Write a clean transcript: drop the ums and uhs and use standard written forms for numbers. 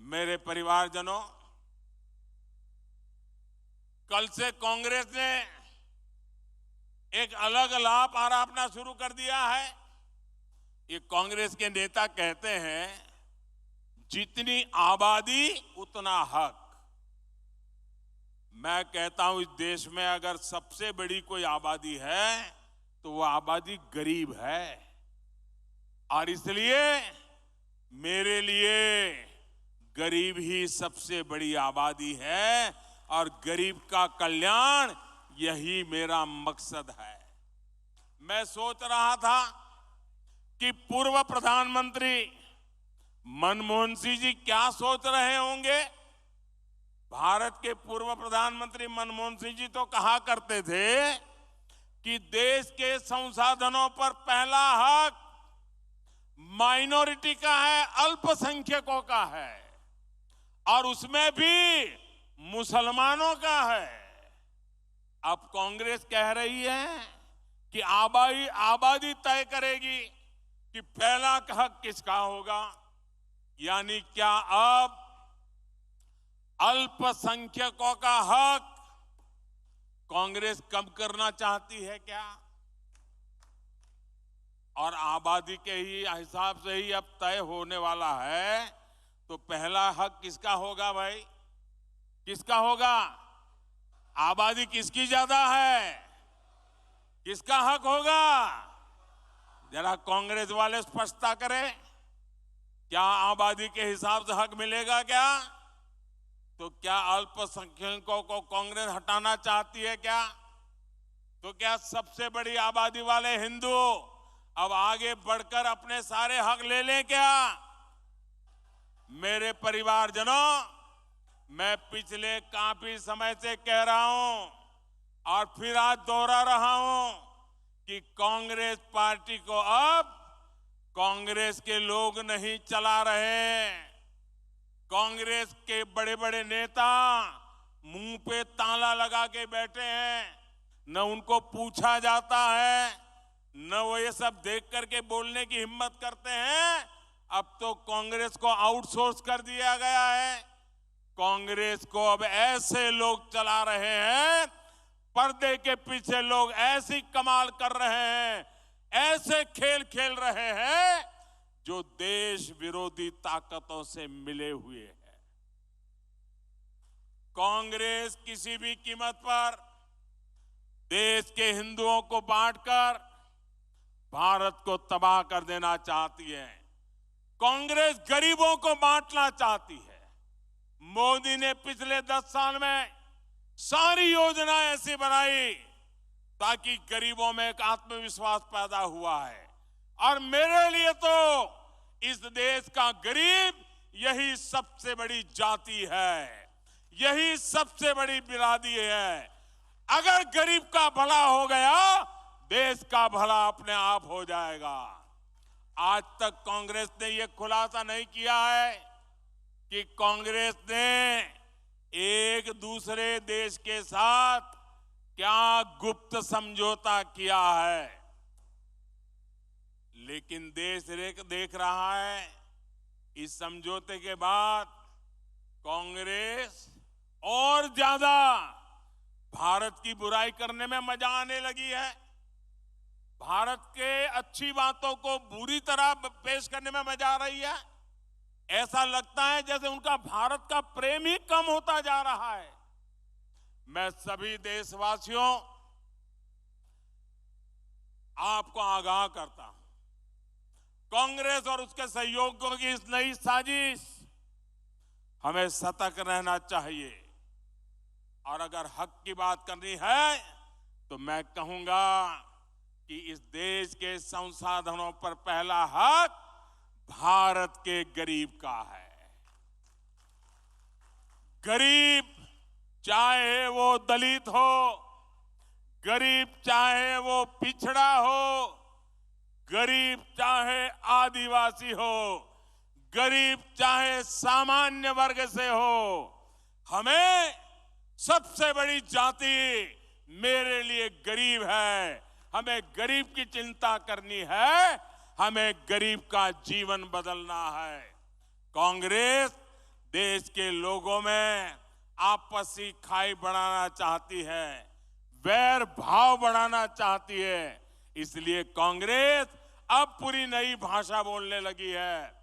मेरे परिवारजनों, कल से कांग्रेस ने एक अलग लाभ आरापना शुरू कर दिया है। ये कांग्रेस के नेता कहते हैं जितनी आबादी उतना हक। मैं कहता हूं इस देश में अगर सबसे बड़ी कोई आबादी है तो वो आबादी गरीब है, और इसलिए मेरे लिए गरीब ही सबसे बड़ी आबादी है और गरीब का कल्याण यही मेरा मकसद है। मैं सोच रहा था कि पूर्व प्रधानमंत्री मनमोहन सिंह जी क्या सोच रहे होंगे। भारत के पूर्व प्रधानमंत्री मनमोहन सिंह जी तो कहा करते थे कि देश के संसाधनों पर पहला हक माइनॉरिटी का है, अल्पसंख्यकों का है, और उसमें भी मुसलमानों का है। अब कांग्रेस कह रही है कि आबादी तय करेगी कि पहला हक किसका होगा। यानी क्या अब अल्पसंख्यकों का हक कांग्रेस कम करना चाहती है क्या? और आबादी के ही हिसाब से ही अब तय होने वाला है, तो पहला हक किसका होगा भाई? किसका होगा? आबादी किसकी ज्यादा है? किसका हक होगा? जरा कांग्रेस वाले स्पष्टता करें। क्या आबादी के हिसाब से हक मिलेगा क्या? तो क्या अल्पसंख्यकों को कांग्रेस हटाना चाहती है क्या? तो क्या सबसे बड़ी आबादी वाले हिंदू अब आगे बढ़कर अपने सारे हक ले लें क्या? मेरे परिवारजनों, मैं पिछले काफी समय से कह रहा हूं और फिर आज दोहरा रहा हूं कि कांग्रेस पार्टी को अब कांग्रेस के लोग नहीं चला रहे। कांग्रेस के बड़े बड़े नेता मुंह पे ताला लगा के बैठे हैं, न उनको पूछा जाता है, न वो ये सब देख करके बोलने की हिम्मत करते हैं। अब तो कांग्रेस को आउटसोर्स कर दिया गया है। कांग्रेस को अब ऐसे लोग चला रहे हैं, पर्दे के पीछे लोग ऐसी कमाल कर रहे हैं, ऐसे खेल खेल रहे हैं जो देश विरोधी ताकतों से मिले हुए हैं। कांग्रेस किसी भी कीमत पर देश के हिंदुओं को बांटकर भारत को तबाह कर देना चाहती है। कांग्रेस गरीबों को बांटना चाहती है। मोदी ने पिछले 10 साल में सारी योजनाएं ऐसी बनाई ताकि गरीबों में एक आत्मविश्वास पैदा हुआ है। और मेरे लिए तो इस देश का गरीब यही सबसे बड़ी जाति है, यही सबसे बड़ी बिरादरी है। अगर गरीब का भला हो गया, देश का भला अपने आप हो जाएगा। आज तक कांग्रेस ने यह खुलासा नहीं किया है कि कांग्रेस ने एक दूसरे देश के साथ क्या गुप्त समझौता किया है। लेकिन देश देख रहा है इस समझौते के बाद कांग्रेस और ज्यादा भारत की बुराई करने में मजा आने लगी है। भारत के अच्छी बातों को बुरी तरह पेश करने में मजा आ रही है। ऐसा लगता है जैसे उनका भारत का प्रेम ही कम होता जा रहा है। मैं सभी देशवासियों आपको आगाह करता हूं, कांग्रेस और उसके सहयोगियों की इस नई साजिश, हमें सतर्क रहना चाहिए। और अगर हक की बात करनी है तो मैं कहूंगा कि इस देश के संसाधनों पर पहला हक भारत के गरीब का है। गरीब चाहे वो दलित हो, गरीब चाहे वो पिछड़ा हो, गरीब चाहे आदिवासी हो, गरीब चाहे सामान्य वर्ग से हो, हमें सबसे बड़ी जाति मेरे लिए गरीब है। हमें गरीब की चिंता करनी है, हमें गरीब का जीवन बदलना है। कांग्रेस देश के लोगों में आपसी खाई बढ़ाना चाहती है, वैर भाव बढ़ाना चाहती है। इसलिए कांग्रेस अब पूरी नई भाषा बोलने लगी है।